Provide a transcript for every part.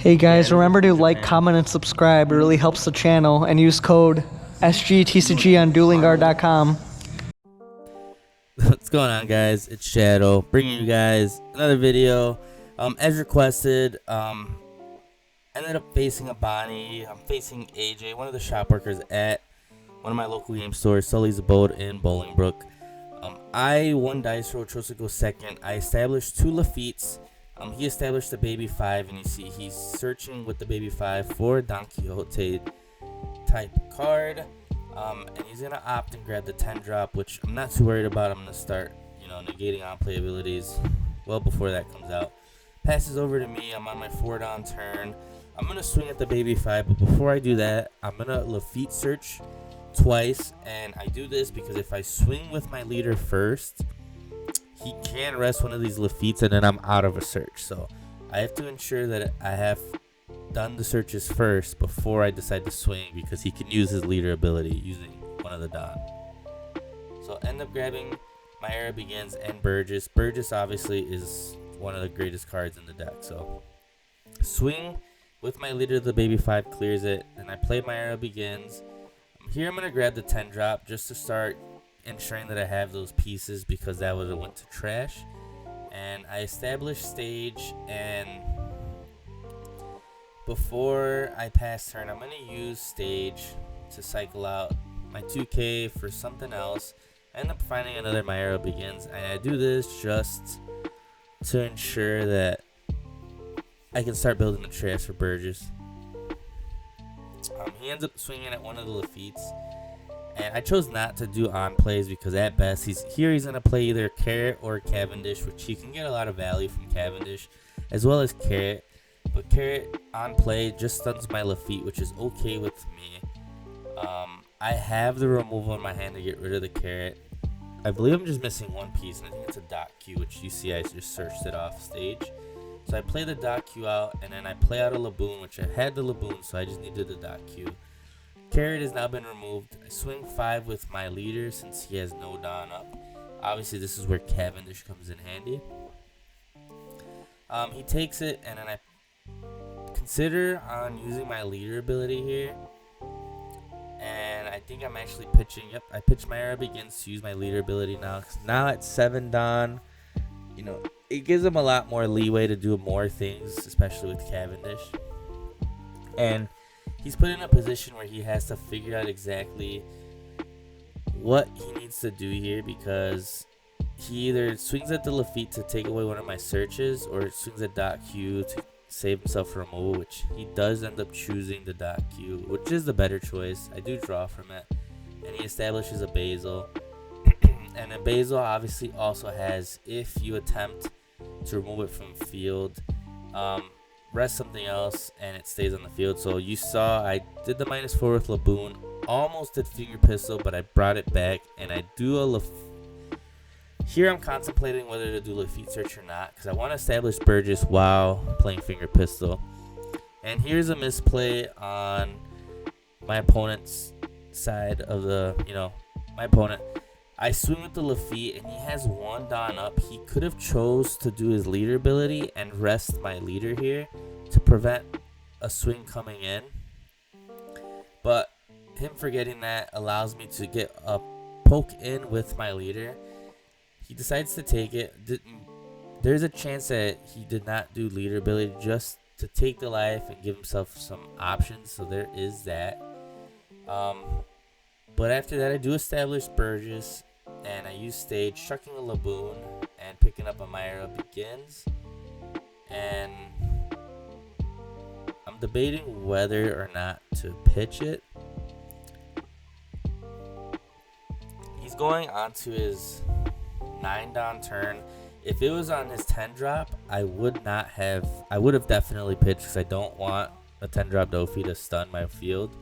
Hey guys, remember to like, comment, and subscribe. It really helps the channel. And use code SGTCG on duelingguard.com. What's going on, guys? It's Shadow bringing you guys another video. As requested, ended up facing a Bonney. I'm facing AJ, one of the shop workers at one of my local game stores, Sully's Abode in Bolingbrook. I won dice roll, chose to go second. I established two Lafitte's. He established the baby 5, and you see he's searching with the baby 5 for a Don Quixote type card. And he's gonna opt and grab the 10 drop, which I'm not too worried about. I'm gonna start, negating on play abilities well before that comes out. Passes over to me. I'm on my 4 down turn. I'm gonna swing at the baby 5, but before I do that, I'm gonna Lafitte search twice, and I do this because if I swing with my leader first, he can rest one of these Lafittes, and then I'm out of a search. So I have to ensure that I have done the searches first before I decide to swing, because he can use his leader ability using one of the Don. So end up grabbing my Era Begins and Burgess. Burgess obviously is one of the greatest cards in the deck. So swing with my leader, the baby 5 clears it, and I play my Era Begins. Here I'm going to grab the 10 drop just to start ensuring that I have those pieces, because that would have went to trash. And I established stage, and before I pass turn, I'm going to use stage to cycle out my 2k for something else. I end up finding another My Era Begins, and I do this just to ensure that I can start building the trash for Burgess. He ends up swinging at one of the Lafittes, and I chose not to do on plays because at best he's going to play either Carrot or Cavendish, which he can get a lot of value from Cavendish as well as Carrot. But Carrot on play just stuns my Lafitte, which is okay with me. I have the removal in my hand to get rid of the Carrot. I believe I'm just missing one piece, and I think it's a dot Q, which you see I just searched it off stage. So I play the dot Q out, and then I play out a Laboon, which I had the Laboon, so I just needed the dot Q. Carrot has now been removed. I swing 5 with my leader since he has no Don up. Obviously, this is where Cavendish comes in handy. He takes it, and then I consider on using my leader ability here. And I think I'm actually pitching. Yep, I pitched my Era Begins to use my leader ability now. 'Cause now at 7 Don, it gives him a lot more leeway to do more things, especially with Cavendish. And he's put in a position where he has to figure out exactly what he needs to do here, because he either swings at the Lafitte to take away one of my searches, or swings at dot Q to save himself from removal, which he does end up choosing the dot Q, which is the better choice. I do draw from it, and he establishes a Basil. And a Basil obviously also has, if you attempt to remove it from field, rest something else and it stays on the field. So you saw I did the -4 with Laboon, almost did Finger Pistol, but I brought it back, and I do a here I'm contemplating whether to do Lafitte search or not, because I want to establish Burgess while playing Finger Pistol. And here's a misplay on my opponent's side of the, my opponent. I swing with the Lafitte, and he has 1 Don up. He could have chose to do his leader ability and rest my leader here to prevent a swing coming in. But him forgetting that allows me to get a poke in with my leader. He decides to take it. There's a chance that he did not do leader ability just to take the life and give himself some options. So there is that. But after that, I do establish Burgess, and I use stage, chucking a Laboon and picking up a My Era Begins. And I'm debating whether or not to pitch it. He's going on to his 9 Don turn. If it was on his 10 drop, I would have definitely pitched, because I don't want a 10 drop Dofi to stun my field.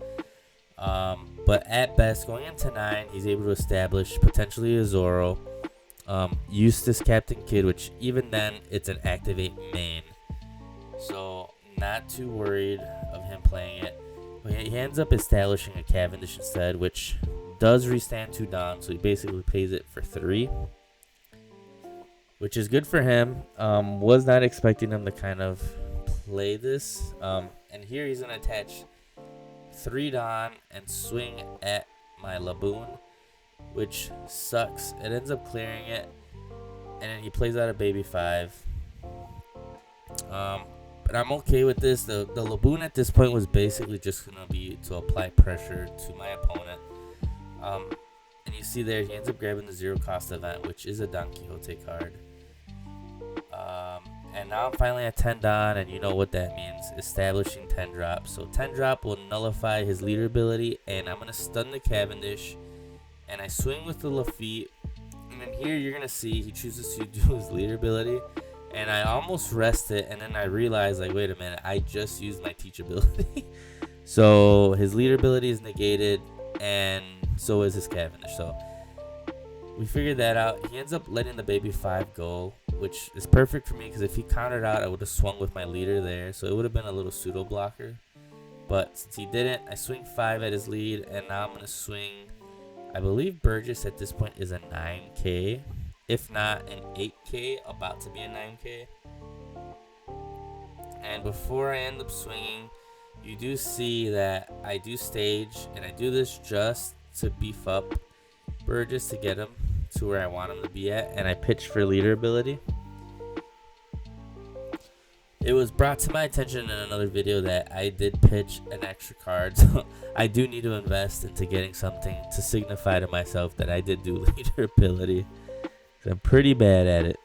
But at best, going into 9, he's able to establish potentially a Zoro, Eustace Captain Kidd, which even then it's an activate main, so not too worried of him playing it. But he ends up establishing a Cavendish instead, which does restand 2 Don, so he basically pays it for 3, which is good for him. Was not expecting him to kind of play this. And here he's gonna attach 3 Dawn and swing at my Laboon, which sucks. It ends up clearing it, and then he plays out a baby 5. But I'm okay with this. The Laboon at this point was basically just gonna be to apply pressure to my opponent. And you see there, he ends up grabbing the 0 cost event, which is a Don Quixote card. And now I'm finally at 10 Dawn, and you know what that means. Establishing 10 drop. So 10 drop will nullify his leader ability, and I'm going to stun the Cavendish. And I swing with the Lafitte. And then here you're going to see he chooses to do his leader ability. And I almost rest it, and then I realize, like, wait a minute, I just used my teach ability. So his leader ability is negated, and so is his Cavendish. So we figured that out. He ends up letting the baby 5 go, which is perfect for me because if he countered out, I would have swung with my leader there. So it would have been a little pseudo blocker. But since he didn't, I swing 5 at his lead, and now I'm going to swing, I believe Burgess at this point is a 9K. If not an 8K, about to be a 9K. And before I end up swinging, you do see that I do stage, and I do this just to beef up Burgess to get him to where I want him to be at, and I pitch for leader ability. It was brought to my attention in another video that I did pitch an extra card, so I do need to invest into getting something to signify to myself that I did do leader ability. I'm pretty bad at it.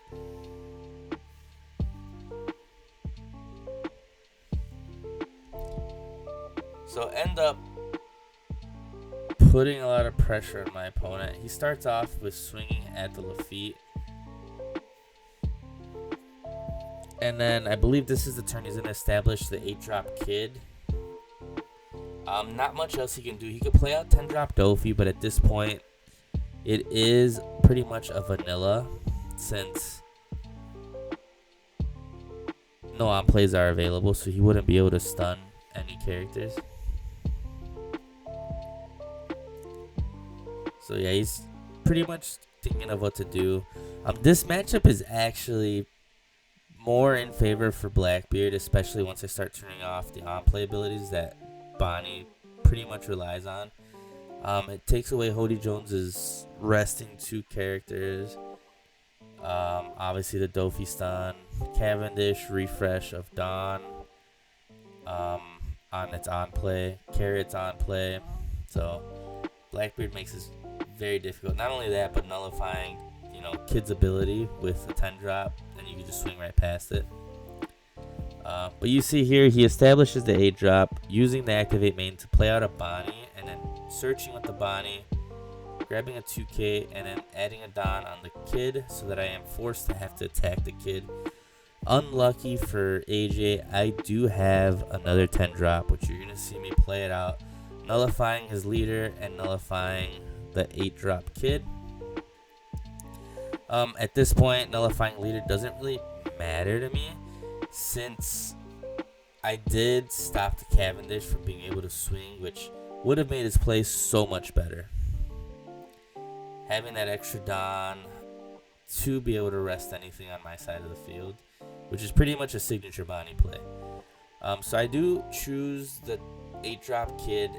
So end up putting a lot of pressure on my opponent. He starts off with swinging at the Lafitte. And then I believe this is the turn he's going to establish the 8-drop Kid. Not much else he can do. He could play out 10-drop Dofi, but at this point, it is pretty much a vanilla since no on plays are available, so he wouldn't be able to stun any characters. So yeah, he's pretty much thinking of what to do. This matchup is actually more in favor for Blackbeard, especially once I start turning off the on-play abilities that Bonney pretty much relies on. It takes away Hody Jones's resting 2 characters. Obviously the Dofi stun, Cavendish refresh of Dawn on its on play, Carrot's on play. So Blackbeard makes this very difficult. Not only that, but nullifying, you know, Kid's ability with a 10 drop, and you can just swing right past it. But you see here, he establishes the 8 drop using the activate main to play out a Bonney, and then searching with the Bonney, grabbing a 2K, and then adding a Dawn on the Kid so that I am forced to have to attack the Kid. Unlucky for AJ, I do have another 10 drop, which you're going to see me play it out, nullifying his leader and nullifying the 8 drop Kid. At this point, nullifying leader doesn't really matter to me, since I did stop the Cavendish from being able to swing, which would have made his play so much better. Having that extra Dawn to be able to rest anything on my side of the field, which is pretty much a signature Bonney play. So I do choose the 8-drop Kid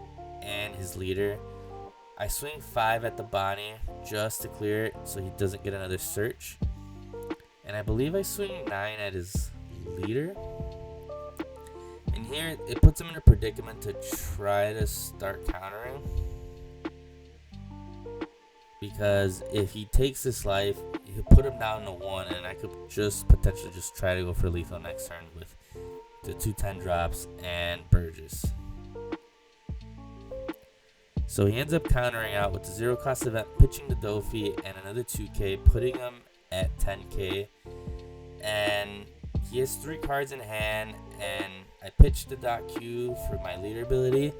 and his leader. I swing 5 at the Bonney just to clear it so he doesn't get another search. And I believe I swing 9 at his leader. And here it puts him in a predicament to try to start countering. Because if he takes this life, he'll put him down to 1, and I could just potentially just try to go for lethal next turn with the 2 10 drops and Burgess. So he ends up countering out with the 0 cost event, pitching the Dofi and another 2K, putting him at 10K. And he has 3 cards in hand, and I pitched the Dot Q for my leader ability.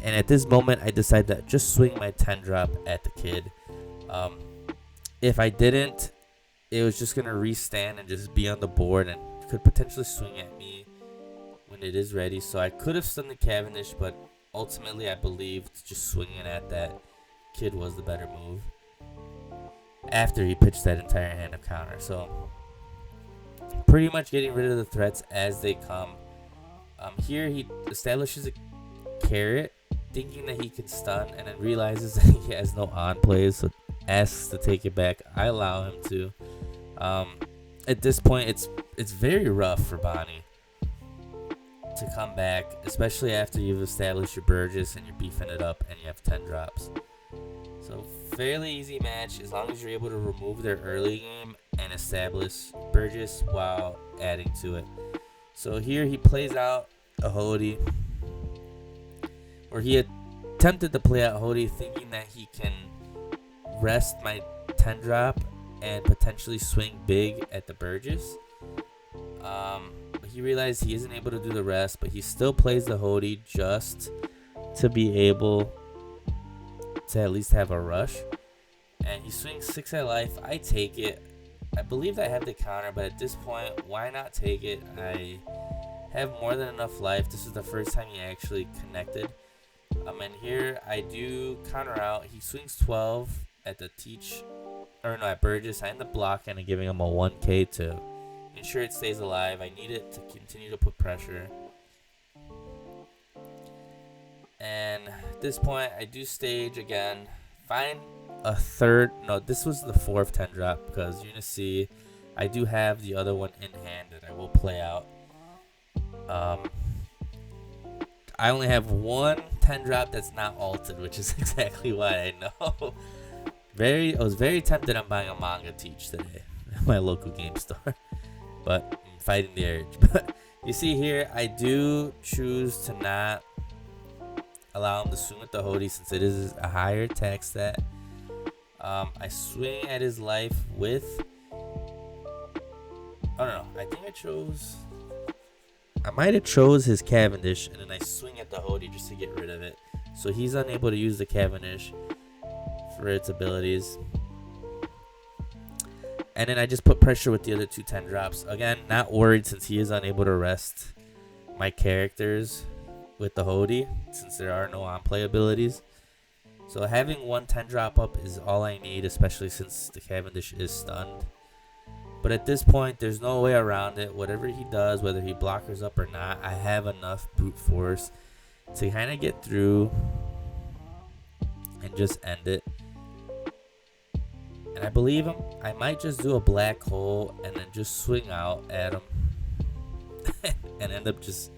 And at this moment, I decide to just swing my 10 drop at the Kid. If I didn't, it was just going to restand and just be on the board and could potentially swing at me when it is ready. So I could have stunned the Cavendish, but ultimately I believed just swinging at that Kid was the better move after he pitched that entire hand of counter. So pretty much getting rid of the threats as they come. Here he establishes a carrot, thinking that he can stun, and then realizes that he has no on plays, so asks to take it back. I allow him to. At this point, it's very rough for Bonney to come back, especially after you've established your Burgess and you're beefing it up and you have 10 drops. So fairly easy match as long as you're able to remove their early game and establish Burgess while adding to it. So here he plays out a Hody, or he attempted to play out Hody thinking that he can rest my 10 drop and potentially swing big at the Burgess. But he realized he isn't able to do the rest, but he still plays the Hody just to be able to at least have a rush. And he swings 6 at life. I take it. I believe that I have the counter, but at this point, why not take it? I have more than enough life. This is the first time he actually connected. And here I do counter out. He swings 12 at the at Burgess. I end up blocking and giving him a 1k to ensure it stays alive. I need it to continue to put pressure. And at this point, I do stage again. Find a third. No, this was the 4th 10 drop because you're going to see I do have the other one in hand that I will play out. I only have one 10 drop that's not altered, which is exactly why I know. I was very tempted on buying a manga teach today at my local game store, but I'm fighting the urge. But you see here, I do choose to not allow him to swing with the Hody since it is a higher attack stat. I swing at his life with. Oh no, I think I might have chose his Cavendish, and then I swing at the Hody just to get rid of it. So he's unable to use the Cavendish for its abilities. And then I just put pressure with the other 2 10 drops. Again, not worried since he is unable to rest my characters with the Hody since there are no on-play abilities. So having one 10 drop up is all I need, especially since the Cavendish is stunned. But at this point, there's no way around it. Whatever he does, whether he blockers up or not, I have enough brute force to kind of get through and just end it. And I believe him. I might just do a black hole and then just swing out at him and end up just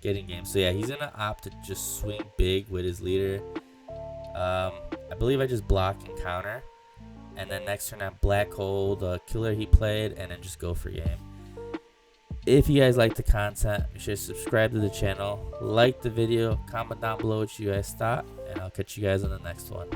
getting game. So yeah, he's going to opt to just swing big with his leader. I believe I just block and counter. And then next turn I black hole the killer he played and then just go for game. If you guys like the content, be sure to subscribe to the channel, like the video, comment down below what you guys thought, and I'll catch you guys on the next one.